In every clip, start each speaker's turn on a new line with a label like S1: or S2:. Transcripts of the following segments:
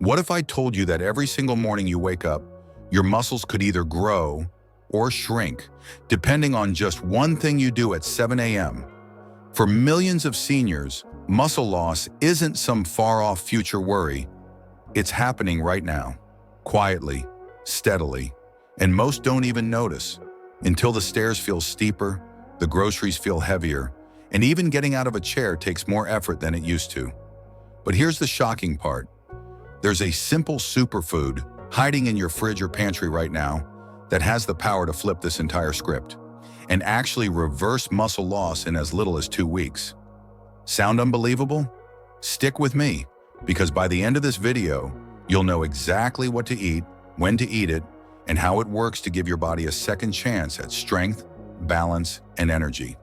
S1: What if I told you that every single morning you wake up, your muscles could either grow or shrink, depending on just one thing you do at 7 a.m.? For millions of seniors, muscle loss isn't some far-off future worry. It's happening right now, quietly, steadily, and most don't even notice until the stairs feel steeper, the groceries feel heavier, and even getting out of a chair takes more effort than it used to. But here's the shocking part. There's a simple superfood hiding in your fridge or pantry right now that has the power to flip this entire script and actually reverse muscle loss in as little as 2 weeks. Sound unbelievable? Stick with me, because by the end of this video, you'll know exactly what to eat, when to eat it, and how it works to give your body a second chance at strength, balance, and energy.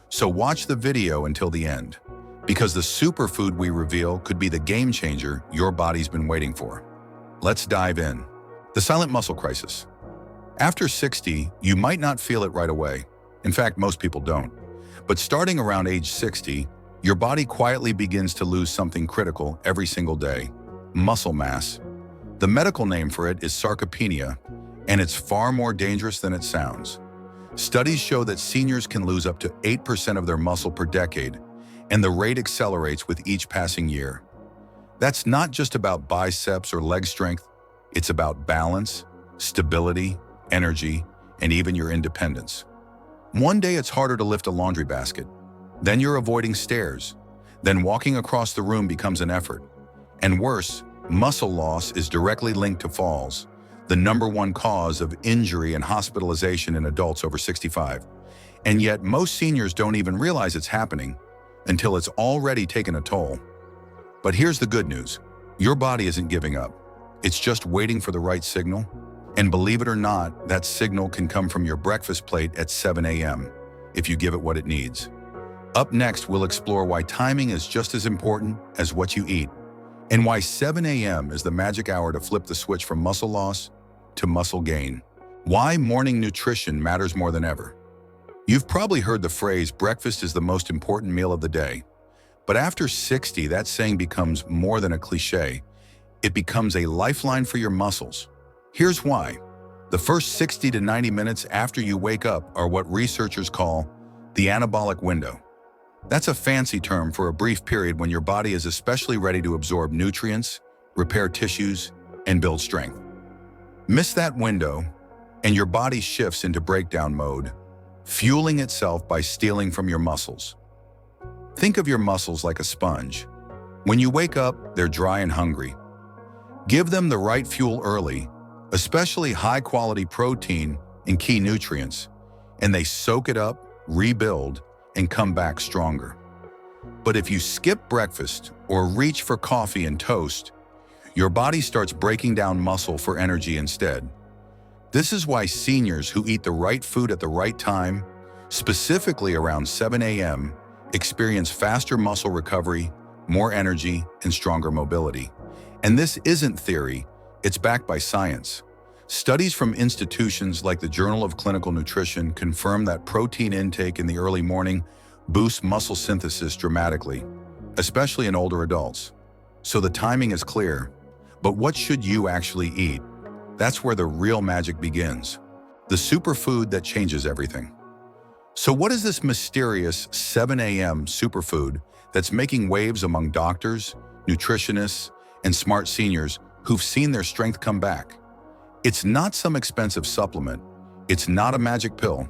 S1: So watch the video until the end, because the superfood we reveal could be the game changer your body's been waiting for. Let's dive in. The silent muscle crisis. After 60, you might not feel it right away. In fact, most people don't. But starting around age 60, your body quietly begins to lose something critical every single day: muscle mass. The medical name for it is sarcopenia, and it's far more dangerous than it sounds. Studies show that seniors can lose up to 8% of their muscle per decade, and the rate accelerates with each passing year. That's not just about biceps or leg strength, it's about balance, stability, energy, and even your independence. One day it's harder to lift a laundry basket. Then you're avoiding stairs. Then walking across the room becomes an effort. And worse, muscle loss is directly linked to falls, the #1 cause of injury and hospitalization in adults over 65. And yet most seniors don't even realize it's happening until it's already taken a toll. But here's the good news. Your body isn't giving up. It's just waiting for the right signal. And believe it or not, that signal can come from your breakfast plate at 7 a.m. if you give it what it needs. Up next, we'll explore why timing is just as important as what you eat, and why 7 a.m. is the magic hour to flip the switch from muscle loss to muscle gain. Why morning nutrition matters more than ever. You've probably heard the phrase, breakfast is the most important meal of the day. But after 60, that saying becomes more than a cliche. It becomes a lifeline for your muscles. Here's why. The first 60 to 90 minutes after you wake up are what researchers call the anabolic window. That's a fancy term for a brief period when your body is especially ready to absorb nutrients, repair tissues, and build strength. Miss that window, and your body shifts into breakdown mode, fueling itself by stealing from your muscles. Think of your muscles like a sponge. When you wake up, they're dry and hungry. Give them the right fuel early, especially high-quality protein and key nutrients, and they soak it up, rebuild, and come back stronger. But if you skip breakfast or reach for coffee and toast, your body starts breaking down muscle for energy instead. This is why seniors who eat the right food at the right time, specifically around 7 a.m., experience faster muscle recovery, more energy, and stronger mobility. And this isn't theory, it's backed by science. Studies from institutions like the Journal of Clinical Nutrition confirm that protein intake in the early morning boosts muscle synthesis dramatically, especially in older adults. So the timing is clear. But what should you actually eat? That's where the real magic begins. The superfood that changes everything. So what is this mysterious 7 a.m. superfood that's making waves among doctors, nutritionists, and smart seniors who've seen their strength come back? It's not some expensive supplement. It's not a magic pill.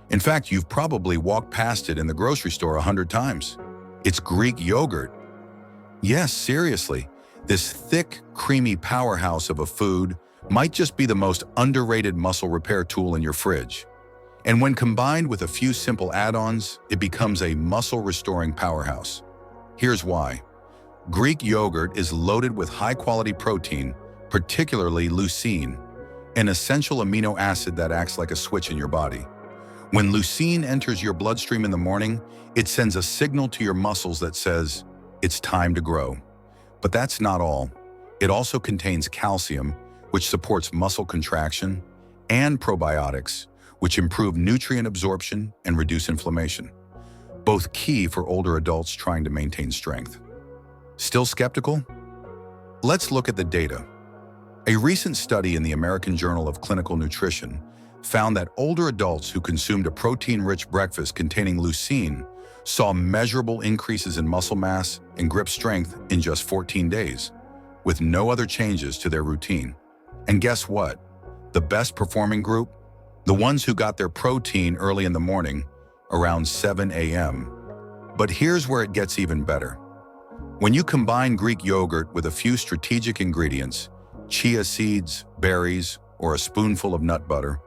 S1: In fact, you've probably walked past it in the grocery store 100 times. It's Greek yogurt. Yes, seriously, this thick, creamy powerhouse of a food might just be the most underrated muscle repair tool in your fridge. And when combined with a few simple add-ons, it becomes a muscle-restoring powerhouse. Here's why. Greek yogurt is loaded with high-quality protein, particularly leucine, an essential amino acid that acts like a switch in your body. When leucine enters your bloodstream in the morning, it sends a signal to your muscles that says, it's time to grow. But that's not all. It also contains calcium, which supports muscle contraction, and probiotics, which improve nutrient absorption and reduce inflammation, both key for older adults trying to maintain strength. Still skeptical? Let's look at the data. A recent study in the American Journal of Clinical Nutrition found that older adults who consumed a protein-rich breakfast containing leucine saw measurable increases in muscle mass and grip strength in just 14 days, with no other changes to their routine. And guess what? The best performing group? The ones who got their protein early in the morning, around 7 a.m. But here's where it gets even better. When you combine Greek yogurt with a few strategic ingredients, chia seeds, berries, or a spoonful of nut butter,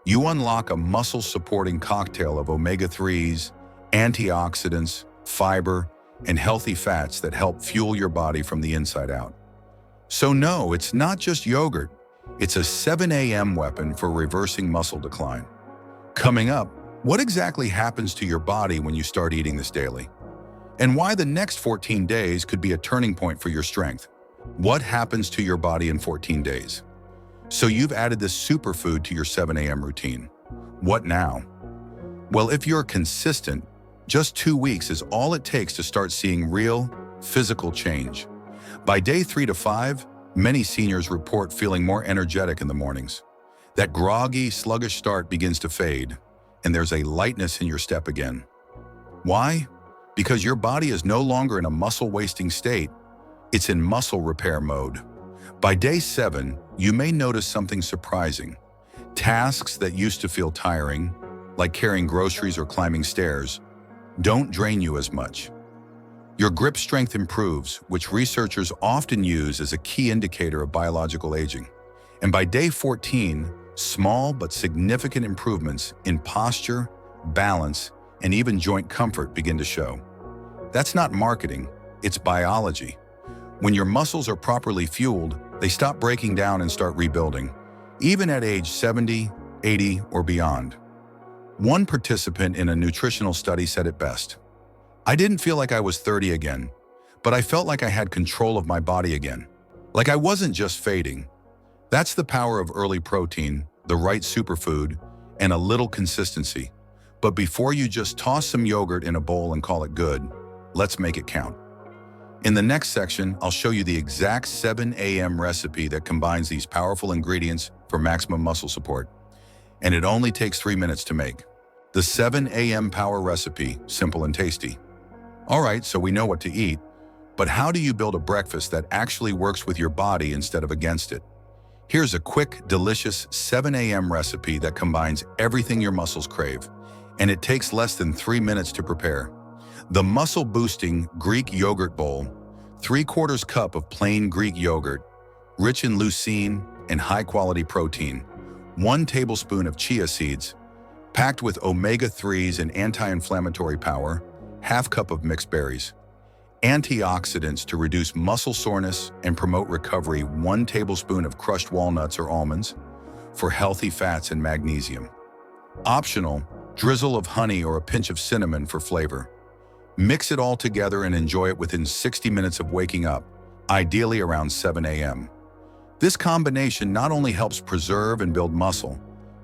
S1: you unlock a muscle-supporting cocktail of omega-3s, antioxidants, fiber, and healthy fats that help fuel your body from the inside out. So no, it's not just yogurt. It's a 7 a.m. weapon for reversing muscle decline. Coming up, what exactly happens to your body when you start eating this daily? And why the next 14 days could be a turning point for your strength. What happens to your body in 14 days? So you've added this superfood to your 7 a.m. routine. What now? Well, if you're consistent, just 2 weeks is all it takes to start seeing real, physical change. By day 3 to 5, many seniors report feeling more energetic in the mornings. That groggy, sluggish start begins to fade, and there's a lightness in your step again. Why? Because your body is no longer in a muscle-wasting state. It's in muscle repair mode. By day 7, you may notice something surprising. Tasks that used to feel tiring, like carrying groceries or climbing stairs, don't drain you as much. Your grip strength improves, which researchers often use as a key indicator of biological aging. And by day 14, small but significant improvements in posture, balance, and even joint comfort begin to show. That's not marketing, it's biology. When your muscles are properly fueled, they stop breaking down and start rebuilding, even at age 70, 80, or beyond. One participant in a nutritional study said it best. I didn't feel like I was 30 again, but I felt like I had control of my body again. Like I wasn't just fading. That's the power of early protein, the right superfood, and a little consistency. But before you just toss some yogurt in a bowl and call it good, let's make it count. In the next section, I'll show you the exact 7 a.m. recipe that combines these powerful ingredients for maximum muscle support. And it only takes 3 minutes to make. The 7 a.m. power recipe, simple and tasty. All right, so we know what to eat, but how do you build a breakfast that actually works with your body instead of against it? Here's a quick, delicious 7 a.m. recipe that combines everything your muscles crave, and it takes less than 3 minutes to prepare. The muscle-boosting Greek yogurt bowl, 3/4 cup of plain Greek yogurt, rich in leucine and high-quality protein, 1 tablespoon of chia seeds, packed with omega-3s and anti-inflammatory power, 1/2 cup of mixed berries, antioxidants to reduce muscle soreness and promote recovery, 1 tablespoon of crushed walnuts or almonds for healthy fats and magnesium. Optional, drizzle of honey or a pinch of cinnamon for flavor. Mix it all together and enjoy it within 60 minutes of waking up, ideally around 7 a.m. This combination not only helps preserve and build muscle,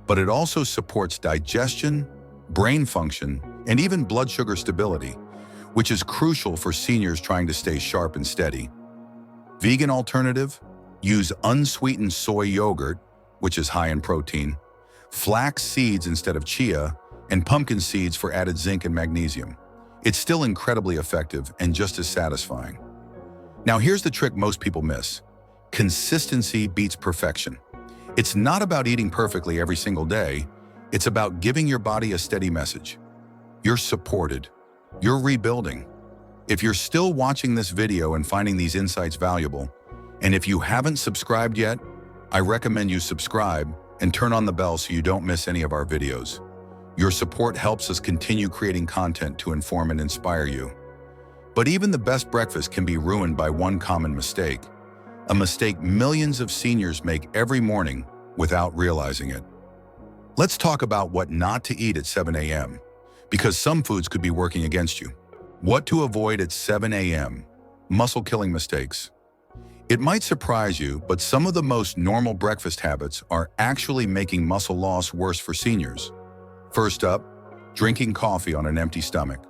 S1: but it also supports digestion, brain function, and even blood sugar stability, which is crucial for seniors trying to stay sharp and steady. Vegan alternative? Use unsweetened soy yogurt, which is high in protein, flax seeds instead of chia, and pumpkin seeds for added zinc and magnesium. It's still incredibly effective and just as satisfying. Now here's the trick most people miss. Consistency beats perfection. It's not about eating perfectly every single day. It's about giving your body a steady message. You're supported. You're rebuilding. If you're still watching this video and finding these insights valuable, and if you haven't subscribed yet, I recommend you subscribe and turn on the bell so you don't miss any of our videos. Your support helps us continue creating content to inform and inspire you. But even the best breakfast can be ruined by one common mistake, a mistake millions of seniors make every morning without realizing it. Let's talk about what not to eat at 7 a.m., because some foods could be working against you. What to avoid at 7 a.m. Muscle-killing mistakes. It might surprise you, but some of the most normal breakfast habits are actually making muscle loss worse for seniors. First up, drinking coffee on an empty stomach.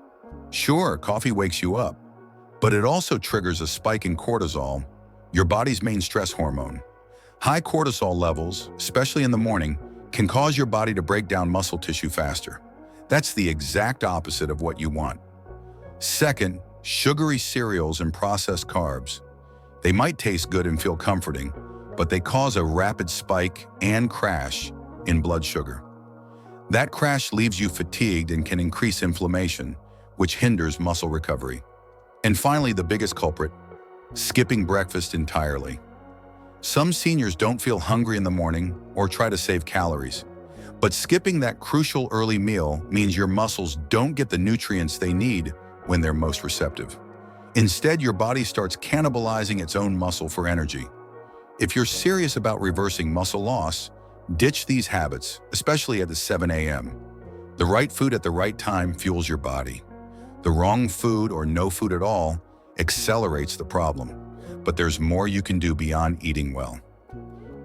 S1: Sure, coffee wakes you up, but it also triggers a spike in cortisol, your body's main stress hormone. High cortisol levels, especially in the morning, can cause your body to break down muscle tissue faster. That's the exact opposite of what you want. Second, sugary cereals and processed carbs. They might taste good and feel comforting, but they cause a rapid spike and crash in blood sugar. That crash leaves you fatigued and can increase inflammation, which hinders muscle recovery. And finally, the biggest culprit, skipping breakfast entirely. Some seniors don't feel hungry in the morning or try to save calories, but skipping that crucial early meal means your muscles don't get the nutrients they need when they're most receptive. Instead, your body starts cannibalizing its own muscle for energy. If you're serious about reversing muscle loss, ditch these habits, especially at the 7 a.m. The right food at the right time fuels your body. The wrong food or no food at all accelerates the problem. But there's more you can do beyond eating well.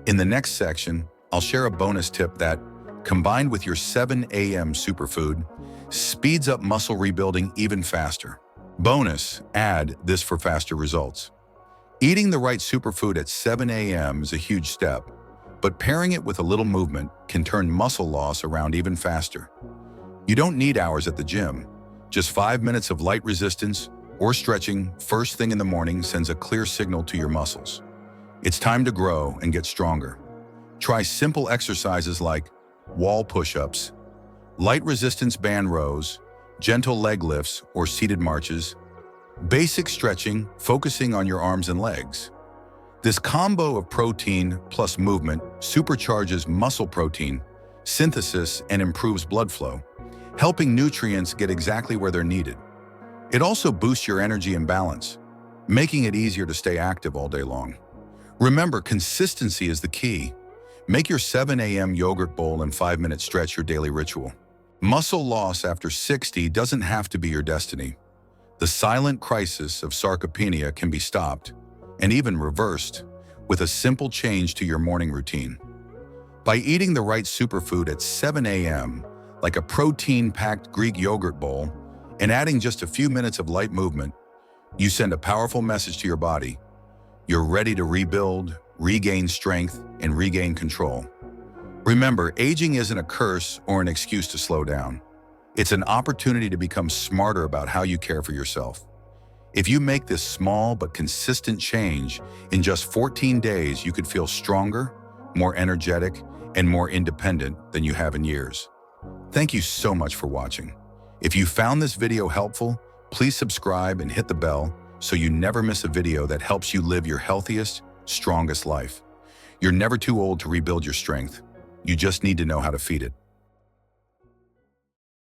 S1: In the next section, I'll share a bonus tip that, combined with your 7 a.m. superfood, speeds up muscle rebuilding even faster. Bonus, add this for faster results. Eating the right superfood at 7 a.m. is a huge step, but pairing it with a little movement can turn muscle loss around even faster. You don't need hours at the gym. Just 5 minutes of light resistance or stretching first thing in the morning sends a clear signal to your muscles. It's time to grow and get stronger. Try simple exercises like wall push-ups, light resistance band rows, gentle leg lifts or seated marches, basic stretching focusing on your arms and legs. This combo of protein plus movement supercharges muscle protein synthesis and improves blood flow, helping nutrients get exactly where they're needed. It also boosts your energy and balance, making it easier to stay active all day long. Remember, consistency is the key. Make your 7 a.m. yogurt bowl and 5-minute stretch your daily ritual. Muscle loss after 60 doesn't have to be your destiny. The silent crisis of sarcopenia can be stopped and even reversed with a simple change to your morning routine. By eating the right superfood at 7 a.m., like a protein-packed Greek yogurt bowl, and adding just a few minutes of light movement, you send a powerful message to your body. You're ready to rebuild, regain strength, and regain control. Remember, aging isn't a curse or an excuse to slow down. It's an opportunity to become smarter about how you care for yourself. If you make this small but consistent change, in just 14 days, you could feel stronger, more energetic, and more independent than you have in years. Thank you so much for watching. If you found this video helpful, please subscribe and hit the bell so you never miss a video that helps you live your healthiest, strongest life. You're never too old to rebuild your strength. You just need to know how to feed it.